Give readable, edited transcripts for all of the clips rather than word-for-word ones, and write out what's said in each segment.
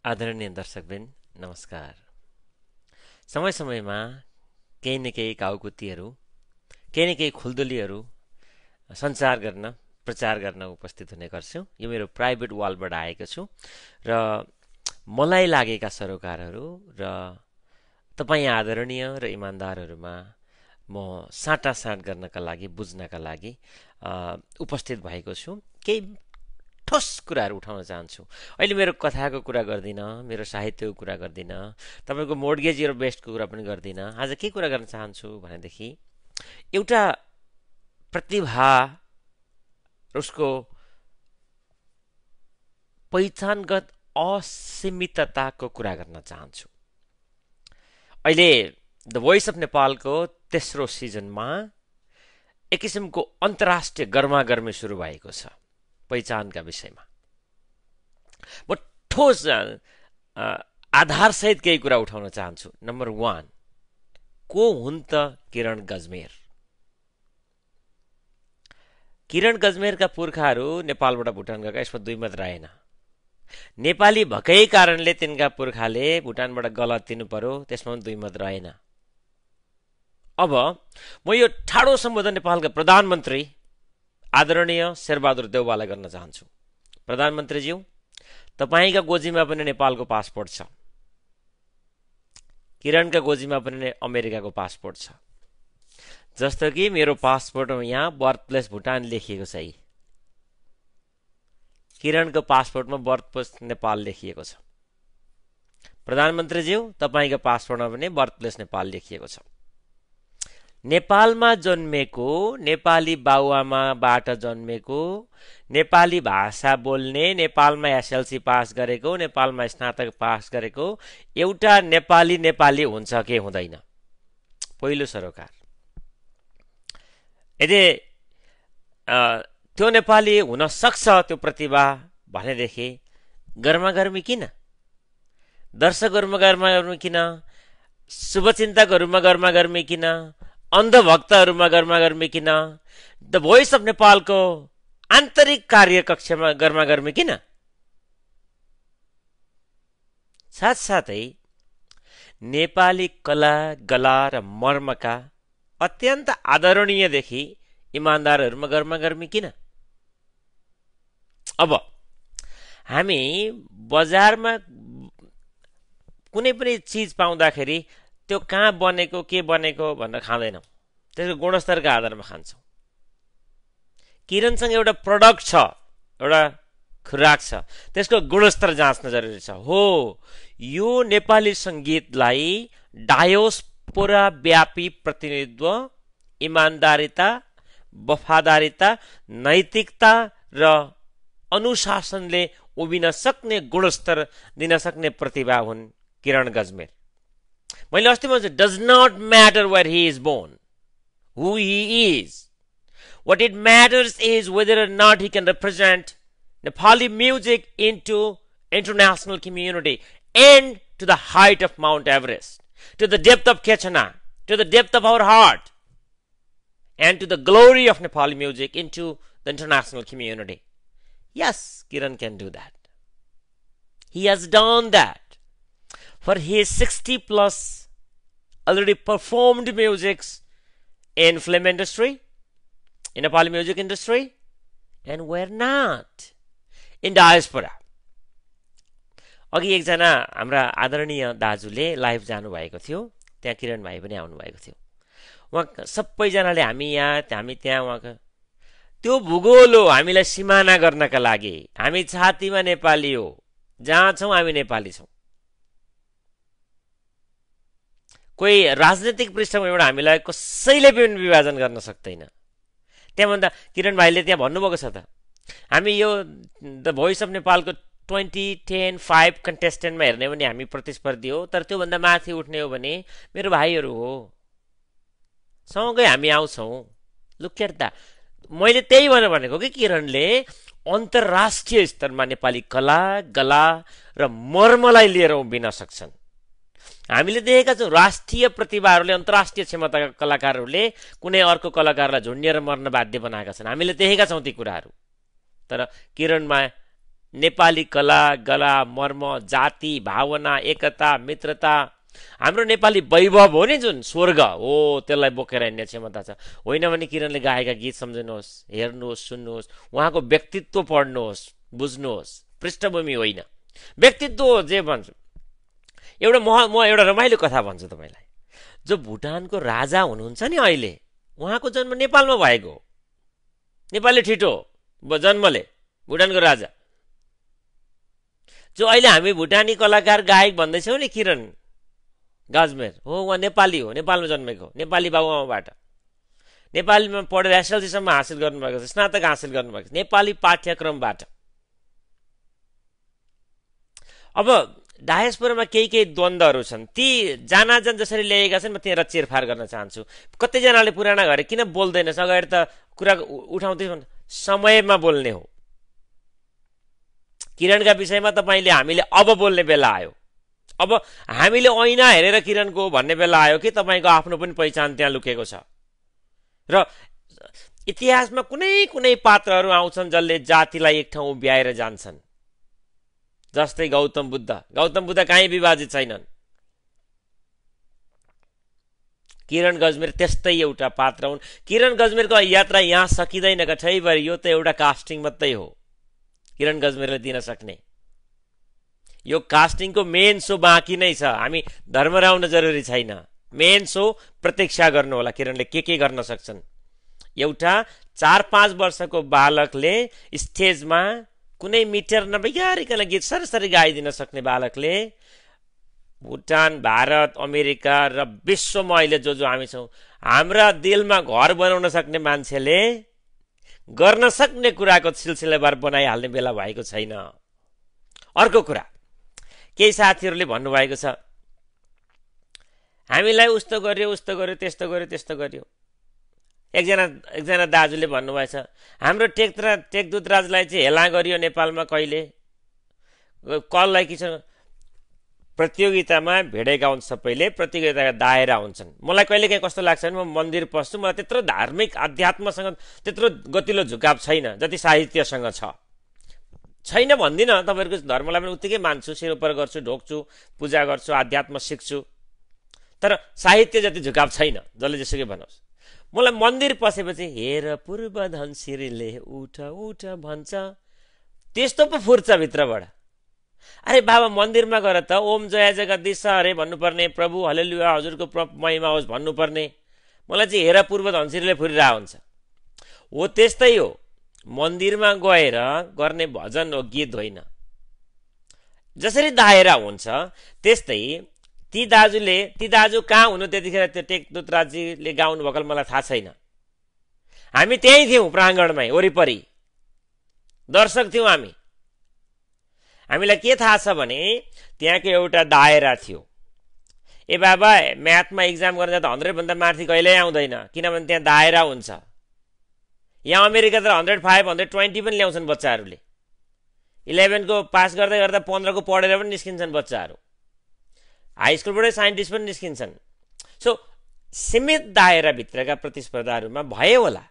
आदरणीय दर्शकवृन्द नमस्कार। समय समयमा केही न केही काउकुतीहरू केही न केही खुल्दुलीहरू सञ्चार गर्न प्रचार गर्न उपस्थित हुने गर्छु। यो मेरो प्राइभेट वालबाट आएको छु र मलाई लागेका सरोकारहरू र तपाईँ आदरणीय र इमान्दारहरूमा म साटासाट गर्नका लागि बुझ्नका लागि उपस्थित भएको छु। केही ठोस कुराहरू उठाउन चाहन्छु। अहिले मेरो कथाको कुरा गर्दिनँ, मेरो साहित्यको कुरा गर्दिनँ, तपाईँको मोर्गेज इयर बेस्डको कुरा पनि गर्दिनँ। आज के कुरा गर्न चाहन्छु भनेदेखि एउटा प्रतिभा उसको पहिचानगत असीमितताको कुरा गर्न चाहन्छु। अहिले द भोइस अफ नेपालको तेस्रो सिजनमा एक किसिमको अन्तर्राष्ट्रिय गर्मागर्मी सुरु भएको छ पहिचानका विषयमा। म ठोस आधारसहित केही कुरा उठाउन चाहन्छु। नम्बर 1, को हुन् त किरण गजमेर? किरण गजमेरका पुर्खाहरू नेपालबाट भुटान गएका, यसमा दुई मत रहेन। नेपाली भएकै कारणले तिनका पुर्खाले भुटानबाट गलत दिनु पर्यो, त्यसमा पनि दुई मत रहेन। अब म यो ठाडो सम्बोधन नेपालका प्रधानमन्त्री आदरणीय शेरबहादुर देउवालाई गर्न चाहन्छु। प्रधानमन्त्रीज्यू, तपाईँका गोजीमा पनि नेपालको पासपोर्ट छ, किरणका गोजीमा पनि अमेरिकाको पासपोर्ट छ। जस्तो कि मेरो पासपोर्टमा यहाँ बर्थ प्लेस भुटान लेखिएको छ, किरणको पासपोर्टमा बर्थ प्लेस नेपाल लेखिएको छ। प्रधानमन्त्रीज्यू, तपाईँको पासपोर्टमा पनि बर्थ प्लेस नेपाल लेखिएको छ। नेपालमा जन्मेको, नेपाली बाबुआमाबाट जन्मेको, नेपाली भाषा बोल्ने, नेपालमा एसएलसी पास गरेको, नेपालमा स्नातक पास गरेको एउटा नेपाली नेपाली हुन्छ कि हुँदैन? पहिलो सरोकार। यदि त्यो नेपाली हुन सक्छ, त्यो प्रतिभा भनेदेखि गर्मागर्मी किन? दर्शकहरूमा गर्मागर्मी किन? शुभचिन्तकहरूमा गर्मागर्मी किन? अन्धभक्तहरूमा गर्मागर्मी किन? द भोइस अफ नेपालको आन्तरिक कार्यकक्षमा गर्मागर्मी किन? साथसाथै नेपाली कला, गला र मर्मका अत्यन्त आदरणीयदेखि इमान्दारहरूमा गर्मागर्मी किन? अब हामी बजारमा कुनै पनि चिज पाउँदाखेरि त्यो कहाँ बनेको के बनेको भनेर खाँदैनौँ, त्यसको गुणस्तरका आधारमा खान्छौँ। किरणसँग एउटा प्रडक्ट छ, एउटा खुराक छ, त्यसको गुणस्तर जाँच्न जरुरी छ। हो, यो नेपाली सङ्गीतलाई डायोस्पोरा व्यापी प्रतिनिधित्व, इमान्दारिता, वफादारिता, नैतिकता र अनुशासनले उभिन सक्ने गुणस्तर दिन सक्ने प्रतिभा हुन् किरण गजमेर। मैले अस्ति भन्छु, does not matter where he is born, who he is. What it matters is whether or not he can represent Nepali music into international community and to the height of Mount Everest, to the depth of Kechana, to the depth of our heart, and to the glory of Nepali music into the international community. Yes, Kiran can do that. He has done that. For his 60 plus already performed musics in film industry, in Nepali music industry, and where not in diaspora. अघि एकजना हाम्रा आदरणीय दाजुले live जानुभएको थियो, त्यहाँ किरण भाइ पनि आउनुभएको थियो। उहाँ सबैजनाले हामी त्यहाँ उहाँको त्यो भूगोल हो हामीलाई सिमाना गर्नका लागि। हामी छातीमा नेपाली हो, जहाँ छौँ हामी नेपाली छौँ। कोही राजनीतिक पृष्ठभूमिबाट हामीलाई कसैले पनि विभाजन गर्न सक्दैन। त्यहाँभन्दा किरण भाइले त्यहाँ भन्नुभएको छ त, हामी यो द भोइस अफ नेपालको 2010-5 कन्टेस्टेन्टमा हेर्ने भने हामी प्रतिस्पर्धी हो, तर त्योभन्दा माथि उठ्ने हो भने मेरो भाइहरू हो, सँगै हामी आउँछौँ। Look at that. मैले त्यही भनेको कि किरणले अन्तर्राष्ट्रिय स्तरमा नेपाली कला, गला र मर्मलाई लिएर उभिन सक्छन्। हामीले देखेका छौँ राष्ट्रिय प्रतिभाहरूले, अन्तर्राष्ट्रिय क्षमताका कलाकारहरूले कुनै अर्को कलाकारलाई झुन्डिएर मर्न बाध्य बनाएका छन्। हामीले देखेका छौँ ती कुराहरू। तर किरणमा नेपाली कला गला मर्म जाति भावना एकता मित्रता हाम्रो नेपाली वैभव हो नि जुन स्वर्ग हो त्यसलाई बोकेर हिँड्ने क्षमता छ। होइन भने किरणले गाएका गीत सम्झनुहोस्, हेर्नुहोस्, सुन्नुहोस्, उहाँको व्यक्तित्व पढ्नुहोस्, बुझ्नुहोस्, पृष्ठभूमि होइन व्यक्तित्व जे भन्छु। एउटा म एउटा रमाइलो कथा भन्छु तपाईँलाई। जो भुटानको राजा हुनुहुन्छ नि अहिले, उहाँको जन्म नेपालमा भएको हो। नेपाली ठिटो जन्मले भुटानको राजा। जो अहिले हामी भुटानी कलाकार गायक भन्दैछौँ नि किरण गजमेर हो, उहाँ नेपाली हो, नेपालमा जन्मेको, नेपाली बाबुआमाबाट नेपालीमा पढेर एसएलसीसम्म हासिल गर्नुभएको छ, स्नातक हासिल गर्नुभएको छ नेपाली पाठ्यक्रमबाट। अब डायस्पोरामा केही द्वन्द्वहरू छन्, ती जानाजान जसरी ल्याएका छन् म त्यहाँ चिरफार गर्न चाहन्छु। कतिजनाले पुराना घरे किन बोल्दैनस्, अगाडि त कुरा उठाउँदै समयमा बोल्ने हो। किरणका विषयमा तपाईँले हामीले अब बोल्ने बेला आयो। अब हामीले ऐना हेरेर किरणको भन्ने बेला आयो कि तपाईँको आफ्नो पनि पहिचान त्यहाँ लुकेको छ। र इतिहासमा कुनै कुनै पात्रहरू आउँछन् जसले जातिलाई एक ठाउँ उभ्याएर जान्छन्। जस्तै गौतम बुद्ध कहीँ विभाजित छैनन्। किरण गजमेर त्यस्तै एउटा पात्र हुन्। किरण गजमेरको यात्रा यहाँ सकिँदैन कठैभरि, यो त एउटा कास्टिङ मात्रै हो किरण गजमेरले दिन सक्ने। यो कास्टिङको मेन सो बाँकी नै छ। हामी धर्म राउन जरुरी छैन, मेन सो प्रतीक्षा गर्नु होला किरणले के गर्न सक्छन्। एउटा 4-5 वर्षको बालकले स्टेजमा कुनै मिटर नबिगारिकन गीत सरसरी गाइदिन सक्ने बालकले भुटान, भारत, अमेरिका र विश्वमा अहिले जो हामी छौँ, हाम्रा दिलमा घर बनाउन सक्ने मान्छेले गर्न सक्ने कुराको सिलसिलाबार बनाइहाल्ने बेला भएको छैन। अर्को कुरा, केही साथीहरूले भन्नुभएको छ हामीलाई उस्तो गर्यो त्यस्तो गर्यो। एकजना दाजुले भन्नुभएछ हाम्रो टेकदूत राजलाई चाहिँ हेला गरियो नेपालमा कहिले, कसलाई कि छ प्रतियोगितामा भेडेका हुन्, सबैले प्रतियोगिताका दायरा हुन्छन्। मलाई कहिलेकाहीँ कस्तो लाग्छ भने म मन्दिर पस्छु, मलाई त्यत्रो धार्मिक अध्यात्मसँग त्यत्रो गतिलो झुकाव छैन जति साहित्यसँग छैन भन्दिनँ। तपाईँहरूको धर्मलाई पनि उत्तिकै मान्छु, सिरोपर गर्छु, ढोक्छु, पूजा गर्छु, अध्यात्म सिक्छु, तर साहित्य जति झुकाव छैन। जसले जेसुकै भनोस्, मलाई मन्दिर पसेपछि हेर पूर्व धनसिरीले उठ उठ भन्छ, त्यस्तो पो फुर्छ भित्रबाट। अरे बाबा मन्दिरमा गएर त ओम जय जगदीश हरे भन्नुपर्ने, प्रभु हलेलुया हजुरको महिमा होस् भन्नुपर्ने। मलाई चाहिँ हेर पूर्व धनसिरीले फुरिरहेको हुन्छ। हो त्यस्तै हो, मन्दिरमा गएर गर्ने भजन हो, गीत होइन। जसरी दायरा हुन्छ त्यस्तै ती दाजु कहाँ हुनु त्यतिखेर त्यो टेकदूत राजीले गाउनु भएको मलाई थाहा छैन। हामी त्यहीँ थियौँ, प्राङ्गणमै वरिपरि दर्शक थियौँ हामी। हामीलाई के थाहा छ भने त्यहाँको एउटा दायरा थियो। ए बाबा म्याथमा इक्जाम गर्न जाँदा 100 भन्दा माथि कहिल्यै आउँदैन, किनभने त्यहाँ दायरा हुन्छ। यहाँ अमेरिका त 105, 120 पनि ल्याउँछन् बच्चाहरूले। 11 को पास गर्दै गर्दा 15 को पढेर पनि निस्किन्छन् बच्चाहरू। हाई स्कुलबाटै साइन्टिस्ट पनि निस्किन्छन्। सो सीमित दायराभित्रका प्रतिस्पर्धाहरूमा भए होला,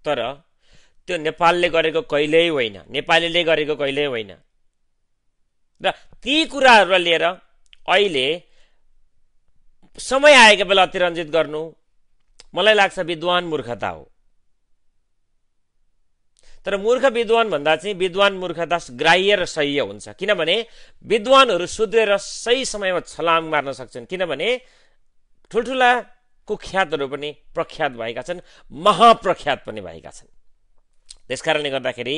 तर त्यो नेपालले गरेको कहिल्यै होइन, नेपालीले गरेको कहिल्यै होइन। र ती कुराहरूलाई लिएर अहिले समय आएको बेला अतिरञ्जित गर्नु मलाई लाग्छ विद्वान मूर्खता हो। तर मूर्ख विद्वान भन्दा चाहिँ विद्वान मूर्खता ग्राह्य र सह्य हुन्छ। किनभने विद्वानहरू सुध्रेर सही समयमा छलाङ मार्न सक्छन्, किनभने ठुल्ठुला कुख्यातहरू पनि प्रख्यात भएका छन्, महाप्रख्यात पनि भएका छन्। त्यसकारणले गर्दाखेरि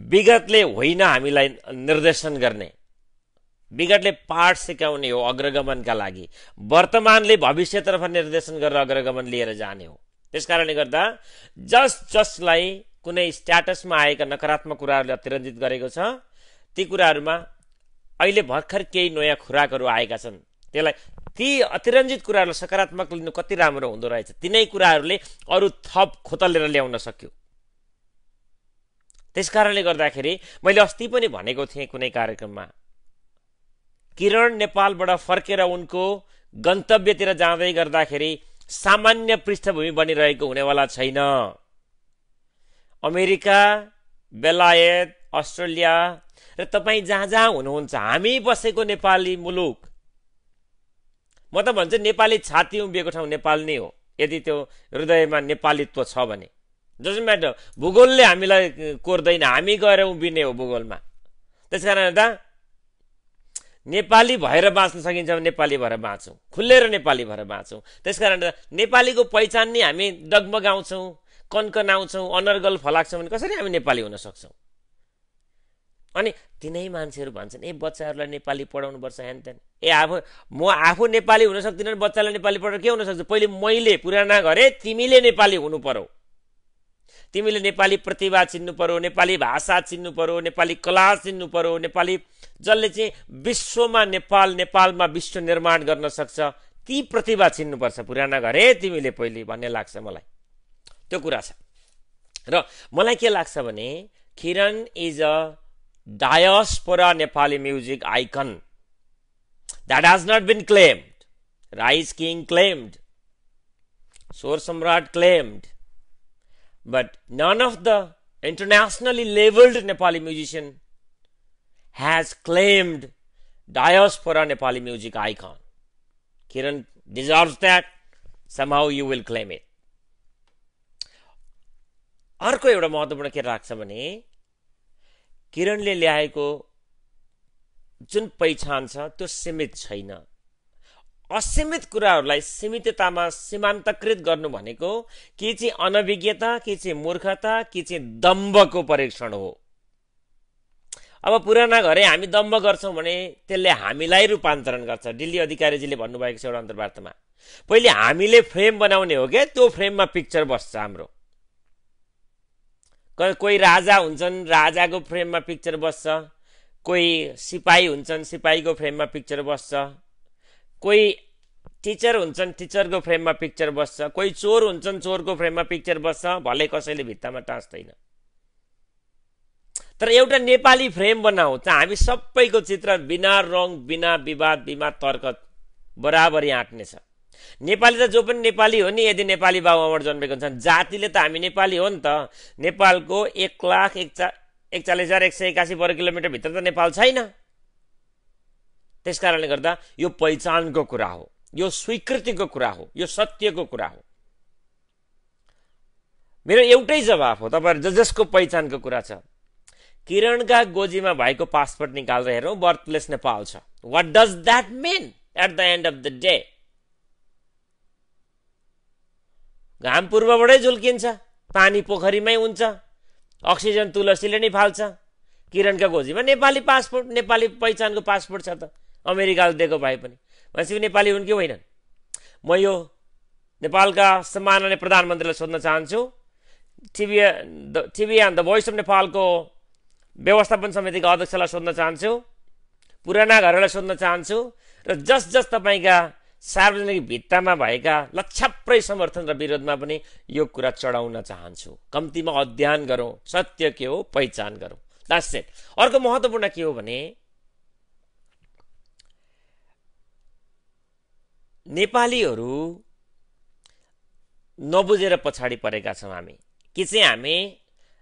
विगतले होइन हामीलाई निर्देशन गर्ने, विगतले पाठ सिकाउने हो अग्रगमनका लागि, वर्तमानले भविष्यतर्फ निर्देशन गरेर अग्रगमन लिएर जाने हो। त्यसकारणले गर्दा जसलाई कुनै स्ट्याटसमा आएका नकारात्मक कुराहरूले अतिरञ्जित गरेको छ, ती कुराहरूमा अहिले भर्खर केही नयाँ खुराकहरू आएका छन्। त्यसलाई ती अतिरञ्जित कुराहरूलाई सकारात्मक लिनु कति राम्रो हुँदो रहेछ, तिनै कुराहरूले अरू थप खोतलेर ल्याउन सक्यो। त्यसकारणले गर्दाखेरि मैले अस्ति पनि भनेको थिएँ कुनै कार्यक्रममा, किरण नेपालबाट फर्केर उनको गन्तव्यतिर जाँदै गर्दाखेरि सामान्य पृष्ठभूमि बनिरहेको हुनेवाला छैन। अमेरिका, बेलायत, अस्ट्रेलिया र तपाईँ जहाँ जहाँ हुनुहुन्छ, हामी बसेको नेपाली मुलुक, म त भन्छु नेपाली छाती उभिएको ठाउँ नेपाल नै हो, यदि त्यो हृदयमा नेपालीत्व छ भने। डजन्ट म्याटर, भूगोलले हामीलाई कोर्दैन, हामी गएर उभिने हो भूगोलमा। त्यसकारण त नेपाली भएर बाँच्न सकिन्छ भने नेपाली भएर बाँचौँ, खुलेर नेपाली भएर बाँचौँ। त्यसकारण त नेपालीको पहिचान नै हामी डगमगाउँछौँ, कन्कनाउँछौँ, अनर्गल फलाक्छौँ भने कसरी हामी नेपाली हुन सक्छौँ? अनि तिनै मान्छेहरू भन्छन् ए बच्चाहरूलाई नेपाली पढाउनुपर्छ हेनतेन। ए म आफू नेपाली हुन सक्दिनँ, बच्चालाई नेपाली पढाएर के हुन सक्छ? पहिले मैले पुराना घरे तिमीले नेपाली हुनु पर्यो, तिमीले नेपाली प्रतिभा चिन्नु पर्यो, नेपाली भाषा चिन्नु पर्यो, नेपाली कला चिन्नु पर्यो, नेपाली जसले चाहिँ विश्वमा नेपालमा विश्व निर्माण गर्न सक्छ ती प्रतिभा चिन्नुपर्छ पुराना घरे तिमीले पहिले भन्ने लाग्छ मलाई। त्यो कुरा छ। र मलाई के लाग्छ भने Kiran is a diaspora Nepali music icon that has not been claimed. Rice King claimed, Sor Samrat claimed, but none of the internationally labeled Nepali musician has claimed diaspora Nepali music icon. Kiran deserves that. Somehow you will claim it. अर्को एउटा महत्त्वपूर्ण के लाग्छ भने किरणले ल्याएको जुन पहिचान छ त्यो सीमित छैन। असीमित कुराहरूलाई सीमिततामा सीमान्तकृत गर्नु भनेको के चाहिँ अनभिज्ञता, के चाहिँ मूर्खता, के चाहिँ दम्भको परीक्षण हो। अब पुराना घरे हामी दम्भ गर्छौं भने त्यसले हामीलाई रूपान्तरण गर्छ। दिल्ली अधिकारीजीले भन्नुभएको छ एउटा अन्तर्वार्तामा, पहिले हामीले फ्रेम बनाउने हो के, त्यो फ्रेममा पिक्चर बस्छ हाम्रो। कोही राजा हुन्छन्, राजाको फ्रेममा पिक्चर बस्छ, कोही सिपाही हुन्छन्, सिपाहीको फ्रेममा पिक्चर बस्छ, कोही टिचर हुन्छन्, टिचरको फ्रेममा पिक्चर बस्छ, कोही चोर हुन्छन्, चोरको फ्रेममा पिक्चर बस्छ, भले कसैले भित्तामा टाँच्दैन। तर एउटा नेपाली फ्रेम बनाऊ त हामी सबैको चित्र बिना रङ, बिना विवाद, बिना तर्क बराबरी आँट्नेछ। नेपाली त जो पनि नेपाली हो नि, यदि नेपाली बाबुआमाबाट जन्मेको हुन्छन्, जातिले त हामी नेपाली हो नि त। नेपालको 1,41,181 वर्ग किलोमिटर भित्र त नेपाल छैन। त्यसकारणले गर्दा यो पहिचानको कुरा हो, यो स्वीकृतिको कुरा हो, यो सत्यको कुरा हो। मेरो एउटै जवाफ हो तपाईहरु जसको पहिचानको कुरा छ। किरणका गोजीमा भएको पासपोर्ट निकालेर हेरौं, बर्थप्लेस नेपाल छ। What does that mean at the end of the day? घाम पूर्वबाटै झुल्किन्छ, पानी पोखरीमै हुन्छ, अक्सिजन तुलसीले नै फाल्छ। किरणका गोजीमा नेपाली पासपोर्ट, नेपाली पहिचानको पासपोर्ट छ त, अमेरिकाले दिएको भए पनि। भनेपछि नेपाली हुन् कि होइनन्? म यो नेपालका सम्माननीय प्रधानमन्त्रीलाई सोध्न चाहन्छु, TV and the voice of नेपालको व्यवस्थापन समितिका अध्यक्षलाई सोध्न चाहन्छु, पुराना घरलाई सोध्न चाहन्छु, र जस तपाईका सार्वजनिक भित्तामा भएका लक्षाप्रै समर्थन र विरोधमा पनि यो कुरा चढाउन चाहन्छु। कम्तीमा अध्ययन गरौं, सत्य के हो पहिचान गरौं। That's it. अर्को महत्त्वपूर्ण के हो भने नेपालीहरू नबुझेर पछाडि परेका छौं हामी। कि चाहिँ हामी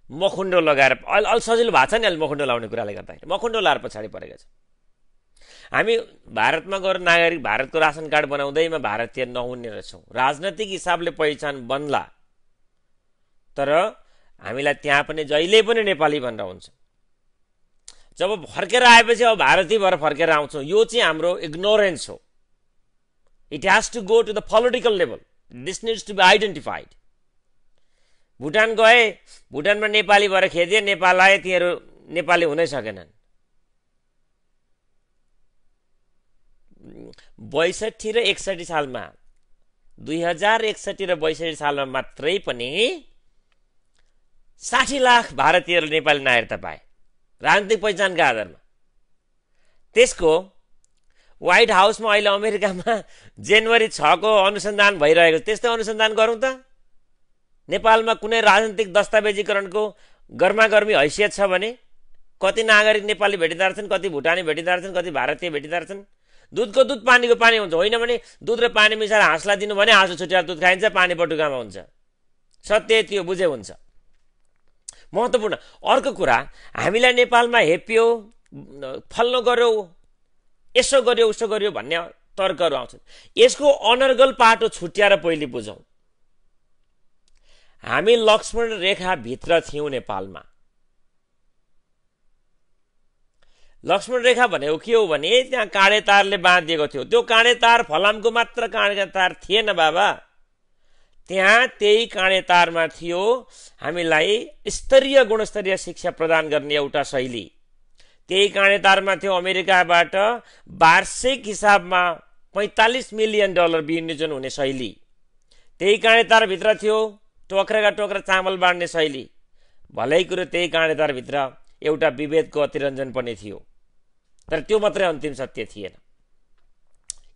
मखुण्डो लगाएर, अलि सजिलो भएको छ नि, अलि मखुण्डो लाउने कुराले गर्दाखेरि मखुण्डो लाएर पछाडि परेका छौं। हामी भारतमा गएर नागरिक, भारतको रासन कार्ड बनाउँदैमा भारतीय नहुने रहेछौं। राजनैतिक हिसाबले पहिचान बन्ला, तर हामीलाई त्यहाँ पनि जहिले पनि नेपाली भनेर हुन्छ। जब फर्केर आएपछि अब भारतीय भएर फर्केर आउँछौं, यो चाहिँ हाम्रो इग्नोरेन्स हो। It has to go to the political level. This needs to be identified. Bhutan गए, भुटानमा नेपाली भएर खेदिए, नेपाल आए, तिनीहरू नेपाली हुनै सकेनन्। 62 र 61 सालमा, 2061 र 62 सालमा मात्रै पनि 60 लाख भारतीयहरूले नेपाली नागरिकता पाए राजनीतिक पहिचानका आधारमा। त्यसको व्हाइट हाउसमा अहिले अमेरिकामा जनवरी 6 को अनुसन्धान भइरहेको, त्यस्तै अनुसन्धान गरौं त। नेपालमा कुनै राजनीतिक दस्तावेजीकरणको गर्मागर्मी हैसियत छ भने कति नागरिक नेपाली भेटिँदा रहेछन्, कति भुटानी भेटिँदा रहेछन्, कति भारतीय भेटिँदा रहेछन्। दुधको दुध पानीको पानी हुन्छ, होइन भने दुध र पानी मिसाएर हाँसलाई दिनु भने हाँसो छुट्याएर दुध खाइन्छ, पानी बटुकामा हुन्छ। सत्य त्यो बुझे हुन्छ। महत्त्वपूर्ण। अर्को कुरा, हामीलाई नेपालमा हेप्यो, फल्लो गर्यो, यसो गर्यो उसो गर्यो भन्ने तर्कहरू आउँछन्। यसको अनर्गल पाटो छुट्याएर पहिले बुझौँ। हामी लक्ष्मण रेखा भित्र थियौँ नेपालमा। लक्ष्मण रेखा भनेको के हो भने त्यहाँ काँडे तारले बाँधिएको थियो। त्यो काँडे तार फलामको मात्र काँडे तार थिएन बाबा, त्यहाँ त्यही काँडे तारमा थियो हामीलाई स्तरीय गुणस्तरीय शिक्षा प्रदान गर्ने एउटा शैली। त्यही काँडे तारमा थियो अमेरिकाबाट वार्षिक हिसाबमा $45 मिलियन विनियोजन हुने शैली। त्यही काँडे तारभित्र थियो टोक्राका टोक्रा चामल बाँड्ने शैली। भलै कुरो त्यही काँडे तारभित्र एउटा विभेदको अतिरञ्जन पनि थियो, तर त्यो मात्रै अन्तिम सत्य थिएन।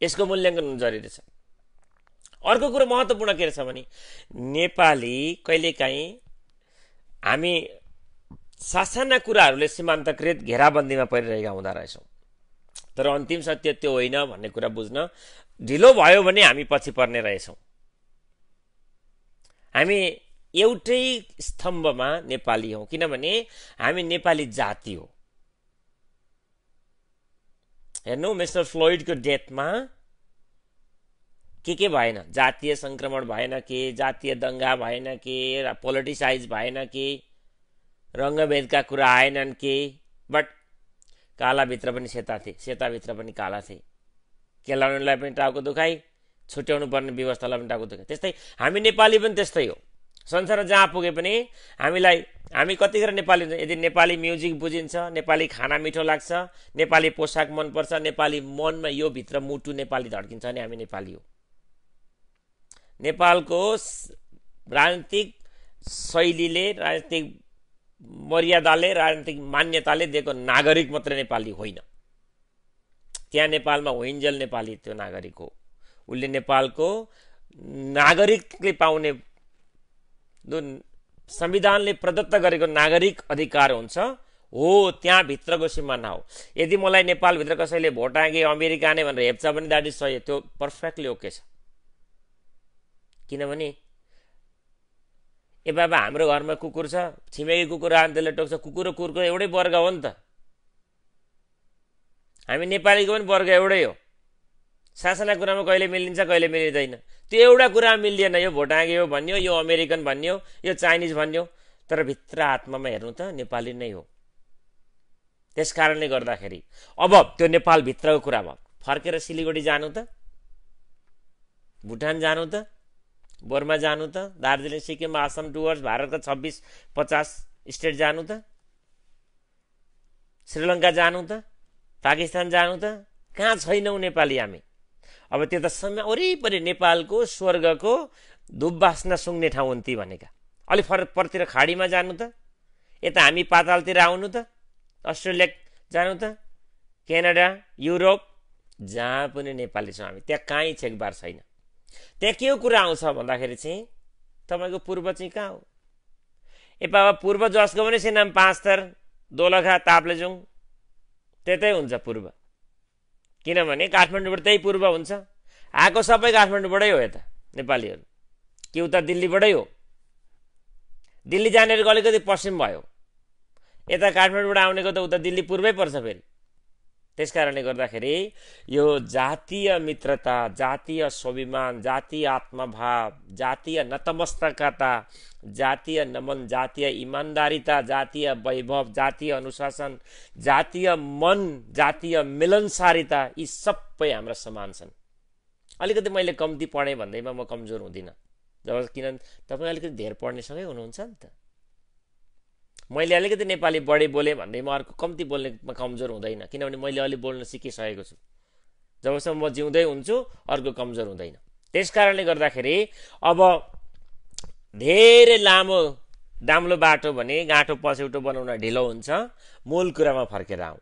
यसको मूल्याङ्कन हुनु जरुरी छ। अर्को कुरो महत्त्वपूर्ण के रहेछ भने नेपाली कहिलेकाहीँ हामी सासाना कुराहरूले सीमान्तकृत घेराबन्दीमा परिरहेका हुँदा रहेछौँ, तर अन्तिम सत्य त्यो होइन भन्ने कुरा बुझ्न ढिलो भयो भने हामी पछि पर्ने रहेछौँ। हामी एउटै स्तम्भमा नेपाली हौँ, किनभने हामी नेपाली जाति हो। हेर्नु, मिस्टर फ्लोइडको डेथमा के भएन, जातीय संक्रमण भएन के, जातीय दंगा भएन के, पोलिटिसाइज भएन के, रङ्गभेदका कुरा आएनन् के, बट कालाभित्र पनि सेता थिए, सेताभित्र पनि काला थिए। केलाउनेलाई पनि टाउको दुखाइ, छुट्याउनु पर्ने व्यवस्थालाई पनि टाउको दुखाइ। त्यस्तै हामी नेपाली पनि त्यस्तै हो। संसारमा जहाँ पुगे पनि हामी कतिखेर नेपाली, यदि नेपाली म्युजिक बुझिन्छ, नेपाली खाना मिठो लाग्छ, नेपाली पोसाक मनपर्छ, नेपाली मनमा यो भित्र मुटु नेपाली धड्किन्छ भने हामी नेपाली हो। नेपालको राजनीतिक शैलीले, राजनीतिक मर्यादाले, राजनीतिक मान्यताले दिएको नागरिक मात्रै नेपाली होइन। त्यहाँ नेपालमा होइन्जेल नेपाली त्यो नागरिक हो। उसले नेपालको नागरिकले पाउने जुन संविधानले प्रदत्त गरेको नागरिक अधिकार हुन्छ हो, त्यहाँ भित्रको सिमाना हो। यदि मलाई नेपालभित्र कसैले भोटाङ्गे अमेरिका नै भनेर हेप्छ भने द्याट इज सही, त्यो पर्फेक्टली ओके छ। किनभने ए बाबा हाम्रो घरमा कुकुर छ, छिमेकी कुकुर आएर त्यसले टोक्छ, कुकुर र कुकुरको एउटै वर्ग हो नि त। हामी नेपालीको पनि वर्ग एउटै हो। सासाना कुरामा कहिले मिलिन्छ कहिले मिलिँदैन। त्यो एउटा कुरा मिल्दैन, यो भोटाङ्गे हो भन्यो, यो अमेरिकन भन्यो, यो चाइनिज भन्यो, तर भित्र आत्मामा हेर्नु त नेपाली नै हो। त्यस कारणले गर्दाखेरि अब त्यो नेपाल भित्रको कुरा भयो। फर्केर सिलिगुडी जानु त, भुटान जानु त, बर्मा जानु त, दार्जिलिङ सिक्किम आसाम डुवर्स भारतका 26-50 स्टेट जानु त, श्रीलङ्का जानु त, पाकिस्तान जानु त, कहाँ छैनौँ नेपाली हामी। अब त्यो त वरिपरि नेपालको स्वर्गको धुप बास्न सुँग्ने ठाउँ हुन् ती भनेका। अलिक फरक परतिर खाडीमा जानु त, यता हामी पातालतिर आउनु त, अस्ट्रेलिया जानु त, क्यानाडा, युरोप, जहाँ पनि नेपाली छौँ हामी। त्यहाँ कहीँ छेकबार छैन। त्यहाँ के कुरा आउँछ भन्दाखेरि चाहिँ तपाईँको पूर्व चाहिँ कहाँ हो? ए बाबा पूर्व जसको पनि सिनाम 5 थर, दोलखा, ताप्लेजुङ त्यतै हुन्छ पूर्व। किनभने काठमाडौँबाट त्यही पूर्व हुन्छ। आएको सबै काठमाडौँबाटै हो यता नेपालीहरू, कि उता दिल्लीबाटै हो। दिल्ली जानेहरूको अलिकति पश्चिम भयो, यता काठमाडौँबाट आउनेको त उता दिल्ली पूर्वै पर्छ फेरि। त्यस कारणले गर्दाखेरि यो जातीय मित्रता, जातीय स्वाभिमान, जातीय आत्मभाव, जातीय नतमस्तकता, जातीय नमन, जातीय इमान्दारिता, जातीय वैभव, जातीय अनुशासन, जातीय मन, जातीय मिलनसारिता, यी सबै हाम्रा समान छन्। अलिकति मैले कम्ती पढेँ भन्दैमा म कमजोर हुँदिनँ, जब किनभने तपाईँ अलिकति धेर पढ्नेसँगै हुनुहुन्छ नि त। मैले अलिकति नेपाली बढी बोलेँ भन्दैमा अर्को कम्ती बोल्नेमा कमजोर हुँदैन, किनभने मैले अलि बोल्न सिकिसकेको छु। जबसम्म म जिउँदै हुन्छु अर्को कमजोर हुँदैन। त्यस कारणले गर्दाखेरि अब धेरै लामो दाम्लो बाटो भने गाँठो पछौटो बनाउन ढिलो हुन्छ। मूल कुरामा फर्केर आउँ।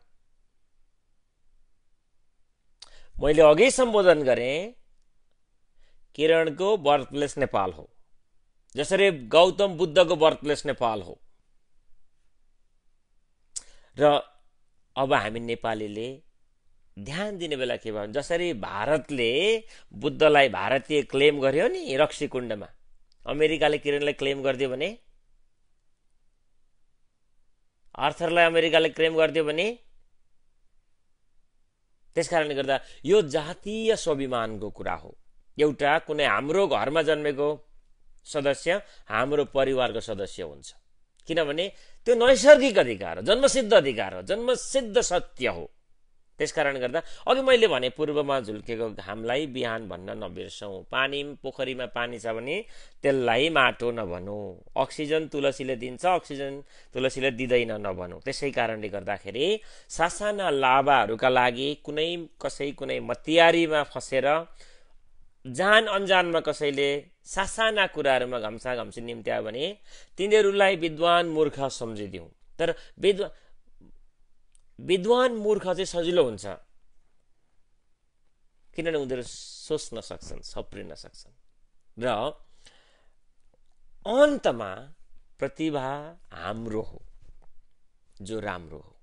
मैले अघि सम्बोधन गरेँ किरणको बर्थ प्लेस नेपाल हो, जसरी गौतम बुद्धको बर्थ प्लेस नेपाल हो। र अब हामी नेपालीले ध्यान दिने बेला के भयो, जसरी भारतले बुद्धलाई भारतीय क्लेम गर्यो नि रक्सी कुण्डमा, अमेरिकाले किरणलाई क्लेम गरिदियो भने आर्थरलाई अमेरिकाले क्लेम गरिदियो भने त्यसकारणले गर्दा यो जातीय स्वाभिमानको कुरा हो। एउटा कुनै हाम्रो घरमा जन्मेको सदस्य हाम्रो परिवारको सदस्य हुन्छ, किनभने त्यो नैसर्गिक अधिकार हो, जन्मसिद्ध अधिकार हो, जन्मसिद्ध सत्य हो। त्यसकारण गर्दा अघि मैले भने पूर्वमा झुल्केको घामलाई बिहान भन्न नबिर्सौँ, पानी पोखरीमा पानी छ भने त्यसलाई माटो नभनौँ, अक्सिजन तुलसीले दिन्छ अक्सिजन तुलसीले दिँदैन नभनौँ। त्यसै कारणले गर्दाखेरि सासाना लाभाहरूका लागि कुनै मतियारीमा फसेर जान अनजानमा कसैले सासाना कुराहरूमा घम्सा घम्सी निम्त्यायो भने तिनीहरूलाई विद्वान मूर्ख सम्झिदिउँ। तर विद्वान मूर्ख चाहिँ सजिलो हुन्छ, किनभने उनीहरू सोच्न सक्छन्, सप्रिन सक्छन् र अन्तमा प्रतिभा हाम्रो हो जो राम्रो हो।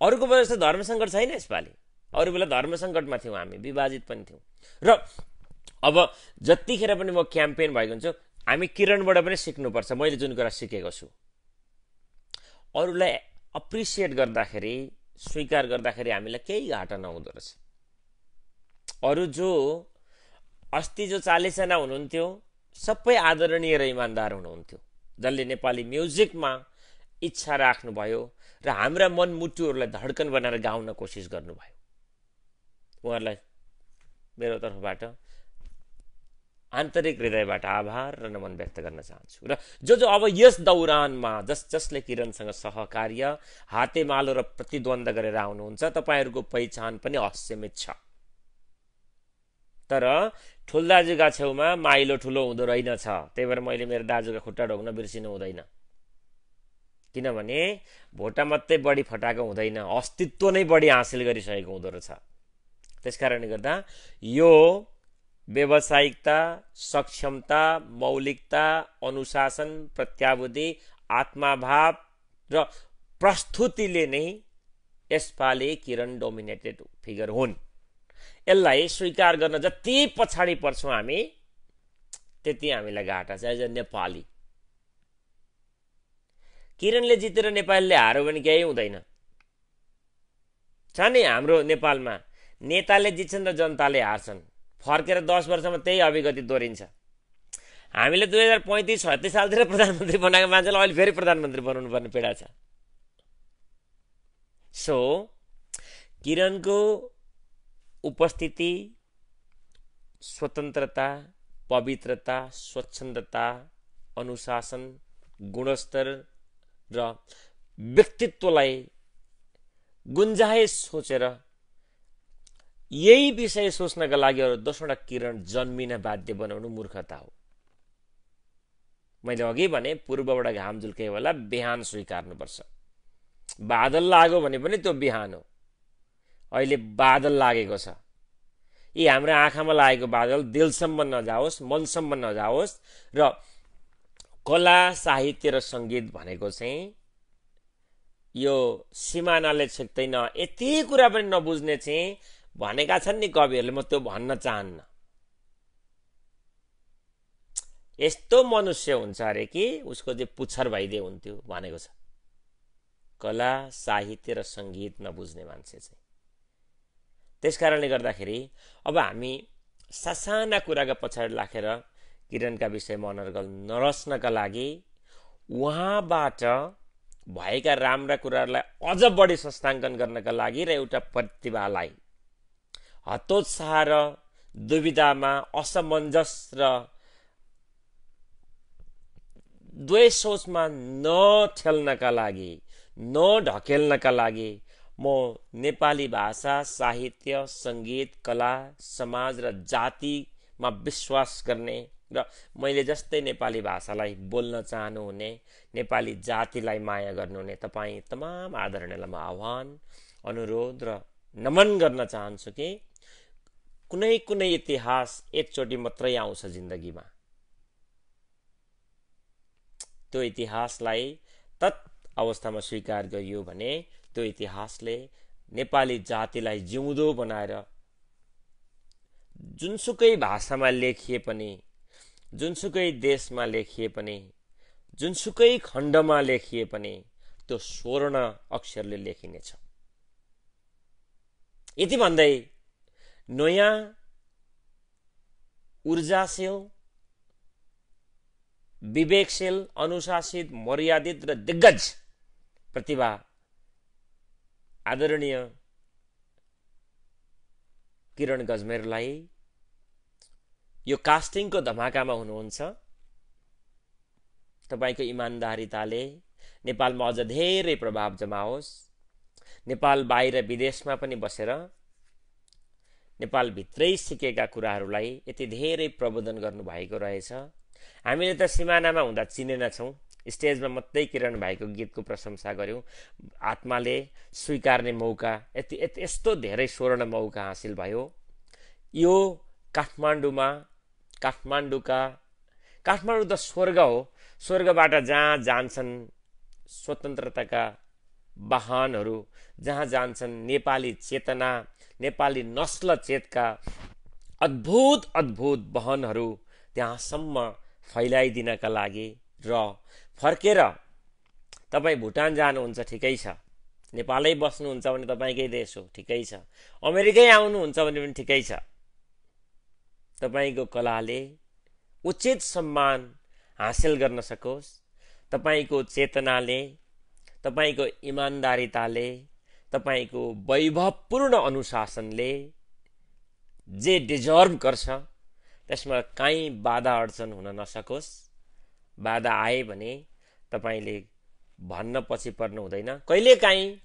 अरूको बेला जस्तो धर्म सङ्कट छैन यसपालि, अरू बेला धर्म सङ्कटमा थियौँ हामी, विभाजित पनि थियौँ। र अब जतिखेर पनि म क्याम्पेन भएको हुन्छु, हामी किरणबाट पनि सिक्नुपर्छ। मैले जुन कुरा सिकेको छु, अरूलाई अप्रिसिएट गर्दाखेरि, स्वीकार गर्दाखेरि हामीलाई केही घाटा नहुँदो रहेछ। अरू जो अस्ति जो 40 जना हुनुहुन्थ्यो सबै आदरणीय र इमान्दार हुनुहुन्थ्यो, जसले नेपाली म्युजिकमा इच्छा राख्नुभयो र हाम्रा मनमुटुहरूलाई धड्कन बनाएर गाउन कोसिस गर्नुभयो। उहाँहरूलाई मेरो तर्फबाट आन्तरिक हृदयबाट आभार र नमन व्यक्त गर्न चाहन्छु। र जो अब यस दौरानमा जसले किरणसँग सहकार्य, हातेमालो र प्रतिद्वन्द गरेर आउनुहुन्छ, तपाईँहरूको पहिचान पनि असीमित छ। तर ठुलदाजुका छेउमा माइलो ठुलो हुँदो रहेनछ। त्यही भएर मैले मेरो दाजुका खुट्टा ढोक्न बिर्सिनु हुँदैन, किनभने भोटा मात्रै बढी फटाएको हुँदैन, अस्तित्व नै बढी हासिल गरिसकेको हुँदो रहेछ। त्यसकारणले गर्दा यो व्यावसायिकता, सक्षमता, मौलिकता, अनुशासन, प्रत्याबुद्धि, आत्माभाव र प्रस्तुतिले नै यसपालि किरण डोमिनेटेड फिगर हुन्। यसलाई स्वीकार गर्न जति पछाडि पर्छौँ हामी, त्यति हामीलाई घाटा छ। एज अ नेपाली, किरणले जितेर नेपालीले हार्यो भने केही हुँदैन। छ नि हाम्रो नेपालमा नेताले जित्छन् र जनताले हार्छन्, फर्केर 10 वर्षमा त्यही अभिगति दोहोरिन्छ। हामीले 2035-36 सालतिर प्रधानमन्त्री बनाएको मान्छेलाई अहिले फेरि प्रधानमन्त्री बनाउनु पर्ने पीडा छ। सो किरणको उपस्थिति, स्वतन्त्रता, पवित्रता, स्वच्छन्दता, अनुशासन, गुणस्तर र व्यक्तित्वलाई गुन्जाइस सोचेर यही विषय सोच्नका लागि अरू 10वटा किरण जन्मिन बाध्य बनाउनु मूर्खता हो। मैले अघि भने पूर्वबाट घाम झुल्के होला बिहान स्वीकार्नुपर्छ। बादल लाग्यो भने पनि त्यो बिहान हो। अहिले बादल लागेको छ, यी हाम्रो आँखामा लागेको बादल दिलसम्म नजाओस्, मनसम्म नजाओस्। र कला, साहित्य र सङ्गीत भनेको चाहिँ यो सिमानाले छेक्दैन, यति कुरा पनि नबुझ्ने चाहिँ भनेका छन् नि कविहरूले, म त्यो भन्न चाहन्न। यस्तो मनुष्य हुन्छ अरे कि उसको चाहिँ पुच्छर भइदिए हुन्थ्यो भनेको छ। कला, साहित्य र सङ्गीत नबुझ्ने मान्छे चाहिँ। त्यसकारणले गर्दाखेरि अब हामी सासाना कुराका पछाडि राखेर किरणका विषयमा अनर्गल नरस्नका लागि उहाँबाट भएका राम्रा कुराहरूलाई अझ बढी संस्थाङ्कन गर्नका लागि र एउटा प्रतिभालाई हतोत्साह र दुविधामा, असमञ्जस र द्वै सोचमा नठेल्नका लागि, नढकेल्नका लागि म नेपाली भाषा, साहित्य, सङ्गीत, कला, समाज र जातिमा विश्वास गर्ने र मैले जस्तै नेपाली भाषालाई बोल्न चाहनुहुने, नेपाली जातिलाई माया गर्नुहुने तपाईँ तमाम आदरणीयलाई म आह्वान, अनुरोध र नमन गर्न चाहन्छु कि कुनै कुनै इतिहास एकचोटि मात्रै आउँछ जिन्दगीमा। त्यो इतिहासलाई तत् अवस्थामा स्वीकार गरियो भने त्यो इतिहासले नेपाली जातिलाई जिउँदो बनाएर जुनसुकै भाषामा लेखिए पनि, जुनसुकै देशमा लेखिए पनि, जुनसुकै खण्डमा लेखिए पनि त्यो स्वर्ण अक्षरले लेखिनेछ। यति भन्दै नयाँ ऊर्जाशील, विवेकशील, अनुशासित, मर्यादित र दिग्गज प्रतिभा आदरणीय किरण गजमेरलाई यो कास्टिङको धमाकामा हुनुहुन्छ। तपाईको इमानदारीताले नेपालमा अझ धेरै प्रभाव जमाओस्। नेपाल बाहिर विदेशमा पनि बसेर नेपाल भित्रै सिकेका कुराहरूलाई यति धेरै प्रबोधन गर्नुभएको रहेछ। हामीले त सिमानामा हुँदा चिनेनछौँ, स्टेजमा मात्रै किरण भाइको गीतको प्रशंसा गर्यौं। आत्माले स्वीकार्ने मौका, यस्तो धेरै स्वर्ण मौका हासिल भयो। यो काठमाडौँ त स्वर्ग हो। स्वर्गबाट जहाँ जान्छन् स्वतन्त्रताका वाहनहरू, जहाँ जान्छन् नेपाली चेतना, नेपाली नस्ल चेतका अद्भुत वाहनहरू त्यहाँसम्म फैलाइदिनका लागि र फर्केर तपाईँ भुटान जानुहुन्छ ठिकै छ, नेपालै बस्नुहुन्छ भने तपाईँकै देश हो ठिकै छ, अमेरिकै आउनुहुन्छ भने पनि ठिकै छ। तपाईको कलाले उचित सम्मान हासिल गर्न सकोस्, तपाईको चेतनाले, तपाईको इमानदारीताले, तपाईको वैभवपूर्ण अनुशासनले जे डिजर्भ गर्छ त्यसमा काहीँ बाधा अड्चन हुन नसकोस्। बाधा आए भने तपाईले भन्न पछि पर्नु हुँदैन। कहिलेकाहीँ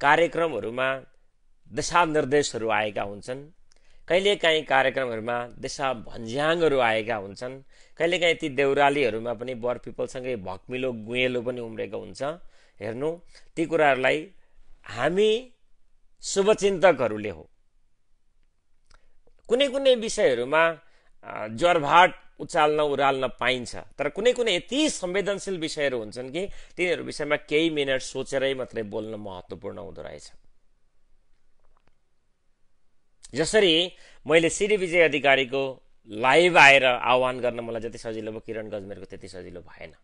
कार्यक्रमहरूमा दिशानिर्देशहरू आएका हुन्छन्, कहिलेकाहीँ कार्यक्रमहरूमा दिशा भन्ज्याङहरू आएका हुन्छन्, कहिलेकाहीँ ती देउरालीहरूमा पनि वर पिपलसँगै भक्मिलो गुएलो पनि उम्रेको हुन्छ। हेर्नु, ती कुराहरूलाई हामी शुभचिन्तकहरूले हो। कुनै कुनै विषयहरूमा ज्वरभाट उचाल्न उराल्न पाइन्छ, तर कुनै कुनै यति संवेदनशील विषयहरू हुन्छन् कि तिनीहरू विषयमा केही मिनट सोचेरै मात्रै बोल्न महत्त्वपूर्ण हुँदो रहेछ। जसरी मैले सिडी विजय अधिकारीको लाइभ आएर आह्वान गर्न मलाई जति सजिलो भयो, किरण गजमेरको त्यति सजिलो भएन।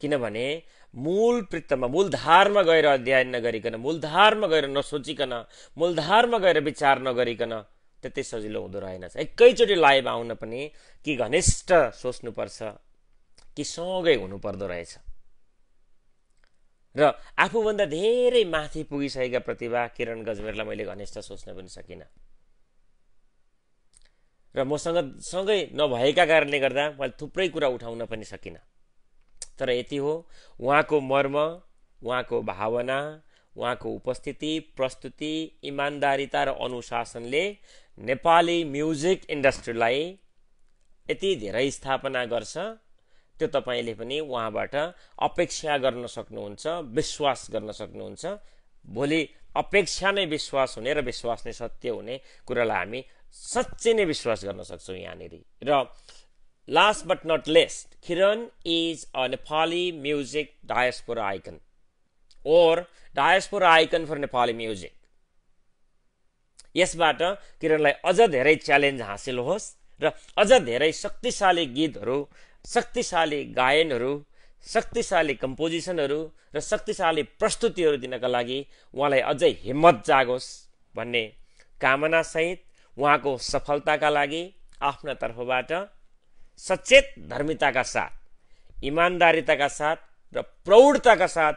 किनभने मूलधारमा गएर अध्ययन नगरिकन, मूलधारमा गएर नसोचिकन, मूलधारमा गएर विचार नगरिकन त्यति सजिलो हुँदो रहेनछ। एकैचोटि लाइभ आउन पनि कि घनिष्ठ सोच्नुपर्छ कि सँगै हुनुपर्दो रहेछ। र आफूभन्दा धेरै माथि पुगिसकेका प्रतिभा किरण गजमेरलाई मैले घनिष्ठ सोच्न पनि सकिनँ र मसँग सँगै नभएका कारणले गर्दा मैले थुप्रै कुरा उठाउन पनि सकिनँ। तर यति हो, उहाँको मर्म, उहाँको भावना, उहाँको उपस्थिति, प्रस्तुति, इमानदारीता र अनुशासनले नेपाली म्युजिक इन्डस्ट्रीलाई यति धेरै स्थापना गर्छ। त्यो तपाईले पनि उहाँबाट अपेक्षा गर्न सक्नुहुन्छ, विश्वास गर्न सक्नुहुन्छ। भोलि अपेक्षा नै विश्वास हुने र विश्वास नै सत्य हुने कुरालाई हामी सच्चै नै विश्वास गर्न सक्छौँ यहाँनिर। र last but not least, Kiran is a Nepali music diaspora icon or diaspora icon for Nepali music. यसबाट किरणलाई अझ धेरै च्यालेन्ज हासिल होस् र अझ धेरै शक्तिशाली गीतहरू, शक्तिशाली गायनहरू, शक्तिशाली कम्पोजिसनहरू र शक्तिशाली प्रस्तुतिहरू दिनका लागि उहाँलाई अझै हिम्मत जागोस् भन्ने कामना सहित उहाँको सफलताका लागि आफ्ना तर्फबाट सचेत धर्मिताका साथ, इमानदारीताका साथ र प्रौढताका साथ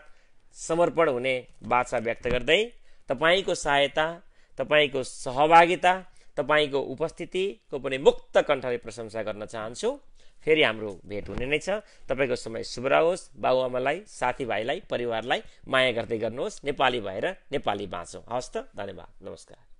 समर्पण हुने बाचा व्यक्त गर्दै तपाईको सहायता, तपाईको सहभागिता, तपाईको उपस्थितिको पनि मुक्त कण्ठले प्रशंसा गर्न चाहन्छु। फेरि हाम्रो भेट हुने नै छ। तपाईको समय शुभ रहोस्। बाबुआमालाई, साथीभाइलाई, परिवारलाई माया गर्दै गर्नुहोस्। नेपाली भएर नेपाली बाँचौँ। हवस् त, धन्यवाद, नमस्कार।